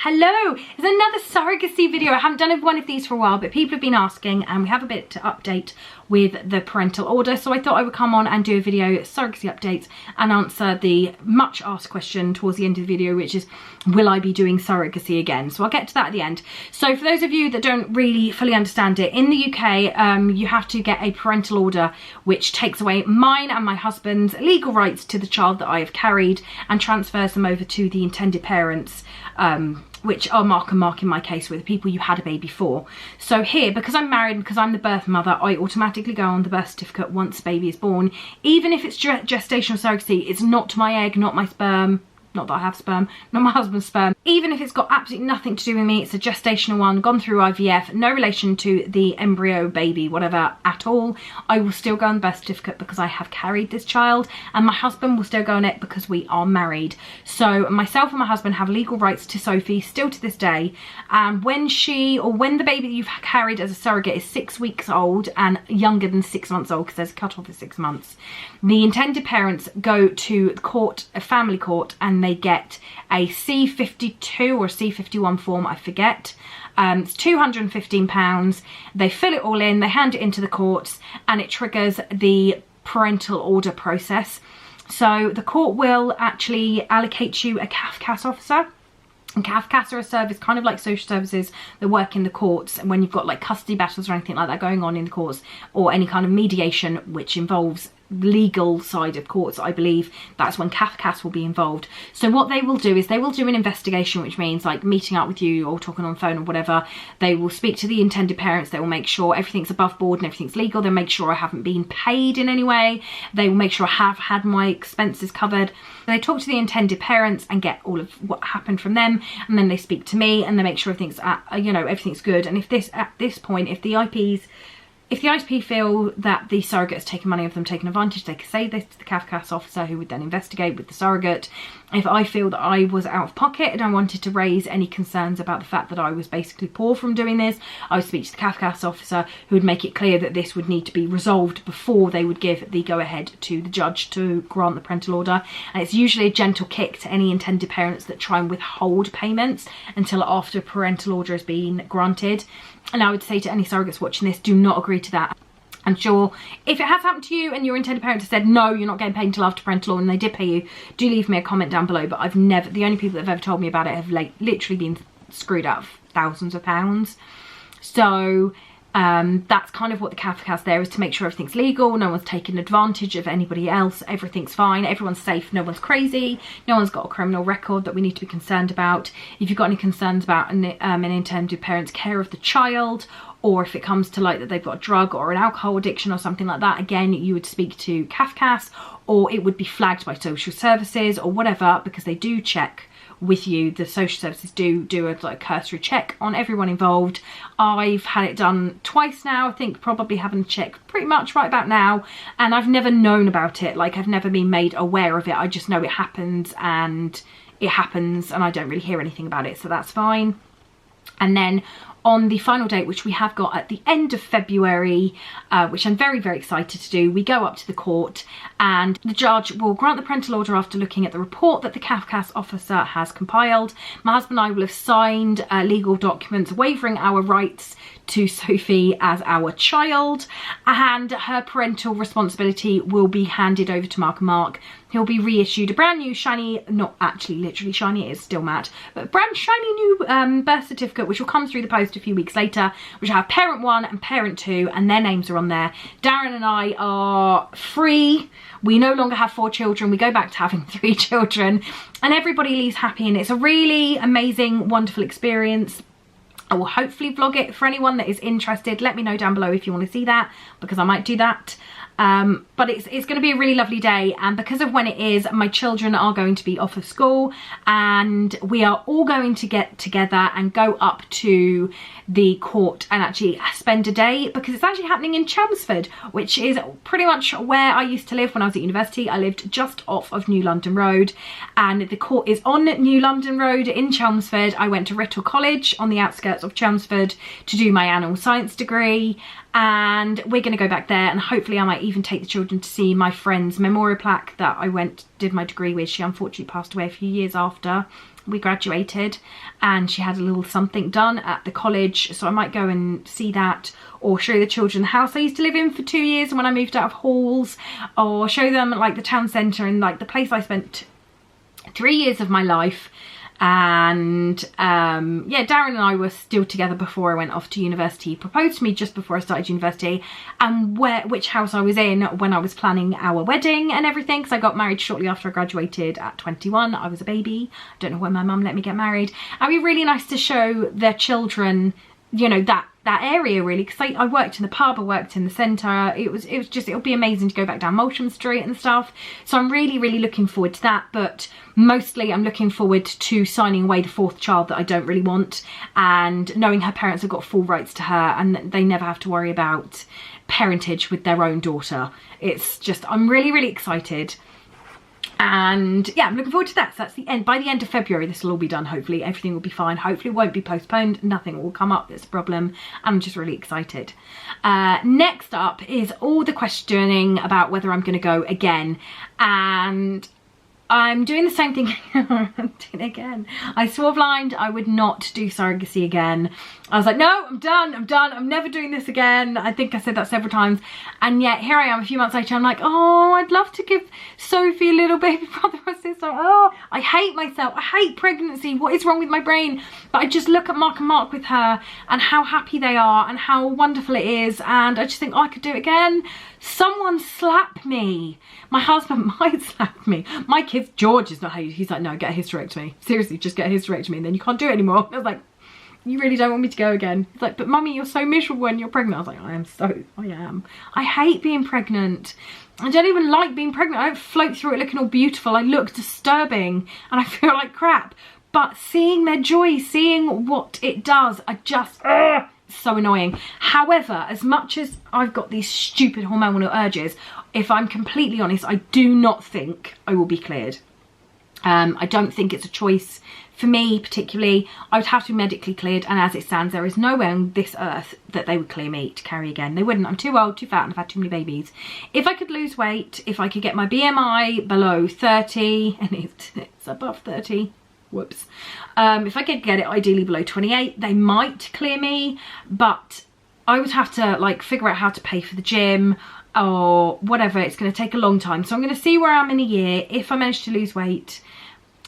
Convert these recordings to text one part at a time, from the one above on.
Hello, it's another surrogacy video. I haven't done one of these for a while, but people have been asking and we have a bit to update with the parental order. So I thought I would come on and do a video, surrogacy updates, and answer the much asked question towards the end of the video, which is, will I be doing surrogacy again? So I'll get to that at the end. So for those of you that don't really fully understand it, in the UK, you have to get a parental order, which takes away mine and my husband's legal rights to the child that I have carried and transfers them over to the intended parents, which are Mark and Mark in my case, were the people you had a baby for. So here, because I'm married and because I'm the birth mother, I automatically go on the birth certificate once baby is born. Even if it's gestational surrogacy, it's not my egg, not my sperm. Not that I have sperm, not my husband's sperm. Even if it's got absolutely nothing to do with me, it's a gestational one, gone through IVF, no relation to the embryo, baby, whatever at all, I will still go on the birth certificate because I have carried this child, and my husband will still go on it because we are married. So myself and my husband have legal rights to Sophie still to this day. And when the baby that you've carried as a surrogate is 6 weeks old and younger than 6 months old, because there's a cut-off at 6 months, the intended parents go to court, a family court, and they get a C52 or C51 form, I forget. It's £215. They fill it all in, they hand it into the courts, and it triggers the parental order process. So the court will actually allocate you a CAF-CAS officer. And CAF-CAS are a service kind of like social services that work in the courts, and when you've got like custody battles or anything like that going on in the courts, or any kind of mediation which involves legal side of courts, I believe that's when CAF-CAS will be involved. So what they will do is they will do an investigation, which means like meeting up with you or talking on the phone or whatever. They will speak to the intended parents, they will make sure everything's above board and everything's legal. They'll make sure I haven't been paid in any way. They will make sure I have had my expenses covered. They talk to the intended parents and get all of what happened from them, and then they speak to me and they make sure everything's everything's good. And if at this point, if the ISP feel that the surrogate has taken money of them, taken advantage, they can say this to the CAF-CAS officer, who would then investigate with the surrogate. If I feel that I was out of pocket and I wanted to raise any concerns about the fact that I was basically poor from doing this, I would speak to the CAF-CAS officer, who would make it clear that this would need to be resolved before they would give the go-ahead to the judge to grant the parental order. And it's usually a gentle kick to any intended parents that try and withhold payments until after parental order has been granted. And I would say to any surrogates watching this, do not agree to that. I'm sure if it has happened to you and your intended parent has said, no, you're not getting paid until after parental order, and they did pay you, do leave me a comment down below. But I've never, the only people that have ever told me about it have like literally been screwed out of thousands of pounds. So that's kind of what the CAF-CAS there is, to make sure everything's legal, no one's taking advantage of anybody else, everything's fine, everyone's safe, no one's crazy, no one's got a criminal record that we need to be concerned about. If you've got any concerns about an intended parent's care of the child, or if it comes to like that they've got a drug or an alcohol addiction or something like that, again, you would speak to CAF-CAS, or it would be flagged by social services or whatever, because they do check with you. The social services do a like cursory check on everyone involved. I've had it done twice now, I think, probably having a check pretty much right about now, and I've never known about it. Like, I've never been made aware of it. I just know it happens, and I don't really hear anything about it, so that's fine. And then on the final date, which we have got at the end of February, which I'm very, very excited to do, we go up to the court and the judge will grant the parental order after looking at the report that the CAF-CAS officer has compiled. My husband and I will have signed legal documents waiving our rights to Sophie as our child, and her parental responsibility will be handed over to Mark and Mark. He'll be reissued a brand new shiny, not actually literally shiny, it is still matte, but brand shiny new birth certificate, which will come through the post a few weeks later, which will have parent 1 and parent 2, and their names are on there. Darren and I are free. We no longer have 4 children. We go back to having 3 children, and everybody leaves happy, and it's a really amazing, wonderful experience. I will hopefully vlog it for anyone that is interested. Let me know down below if you want to see that, because I might do that. But it's going to be a really lovely day, and because of when it is, my children are going to be off of school, and we are all going to get together and go up to the court and actually spend a day, because it's actually happening in Chelmsford, which is pretty much where I used to live when I was at university. I lived just off of New London Road, and the court is on New London Road in Chelmsford. I went to WITL College on the outskirts of Chelmsford to do my animal science degree, and we're going to go back there, and hopefully I might even take the children to see my friend's memorial plaque that I did my degree with. She unfortunately passed away a few years after, we graduated, and she had a little something done at the college, so I might go and see that, or show the children the house I used to live in for 2 years when I moved out of halls, or show them like the town centre and like the place I spent 3 years of my life. And yeah, Darren and I were still together before I went off to university. He proposed to me just before I started university, and which house I was in when I was planning our wedding and everything, because I got married shortly after I graduated at 21. I was a baby. I don't know when my mum let me get married. And it'd be really nice to show their children, you know, that area really, because I worked in the pub, I worked in the centre. It'll be amazing to go back down Molsham Street and stuff. So I'm really looking forward to that, but mostly I'm looking forward to signing away the 4th child that I don't really want, and knowing her parents have got full rights to her and they never have to worry about parentage with their own daughter. It's just, I'm really excited. And yeah, I'm looking forward to that. So that's the end. By the end of February, this will all be done. Hopefully everything will be fine. Hopefully it won't be postponed. Nothing will come up that's a problem. I'm just really excited. Next up is all the questioning about whether I'm going to go again. And I'm doing the same thing. I'm doing it again. I swore blind I would not do surrogacy again. I was like, no, I'm done. I'm never doing this again. I think I said that several times. And yet here I am a few months later. I'm like, oh, I'd love to give Sophie a little baby brother or sister. Oh, I hate myself. I hate pregnancy. What is wrong with my brain? But I just look at Mark and Mark with her and how happy they are and how wonderful it is. And I just think, oh, I could do it again. Someone slap me. My husband might slap me. My kids, George is not how he's like, no, get a hysterectomy. Seriously, just get a hysterectomy and then you can't do it anymore. I was like, you really don't want me to go again? He's like, but mummy, you're so miserable when you're pregnant. I was like, I am. I hate being pregnant. I don't even like being pregnant. I don't float through it looking all beautiful. I look disturbing and I feel like crap. But seeing their joy, seeing what it does, I just, so annoying. However, as much as I've got these stupid hormonal urges, if I'm completely honest, I do not think I will be cleared. I don't think it's a choice for me particularly. I would have to be medically cleared, and as it stands, there is nowhere on this earth that they would clear me to carry again. They wouldn't. I'm too old, too fat, and I've had too many babies. If I could lose weight, if I could get my BMI below 30, and it's above 30, whoops. If I could get it ideally below 28, they might clear me, but I would have to like figure out how to pay for the gym or whatever. It's going to take a long time. So I'm going to see where I am in a year. If I manage to lose weight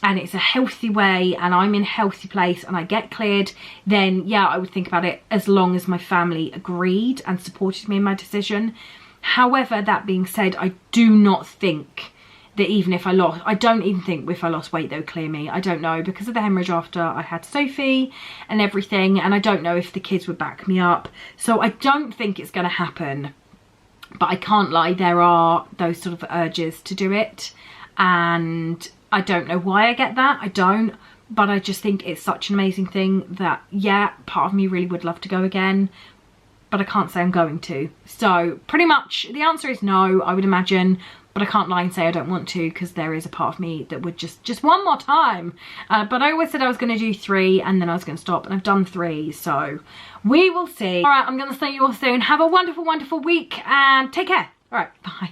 and it's a healthy way and I'm in a healthy place and I get cleared, then yeah, I would think about it, as long as my family agreed and supported me in my decision. However, that being said, I do not think that even if I don't even think if I lost weight, they'll clear me. I don't know, because of the hemorrhage after I had Sophie and everything, and I don't know if the kids would back me up. So I don't think it's going to happen. But I can't lie, there are those sort of urges to do it. And I don't know why I get that. I don't. But I just think it's such an amazing thing that, yeah, part of me really would love to go again. But I can't say I'm going to. So pretty much the answer is no, I would imagine. But I can't lie and say I don't want to, because there is a part of me that would just one more time. But I always said I was going to do 3 and then I was going to stop, and I've done 3. So we will see. All right, I'm going to see you all soon. Have a wonderful, wonderful week and take care. All right, bye.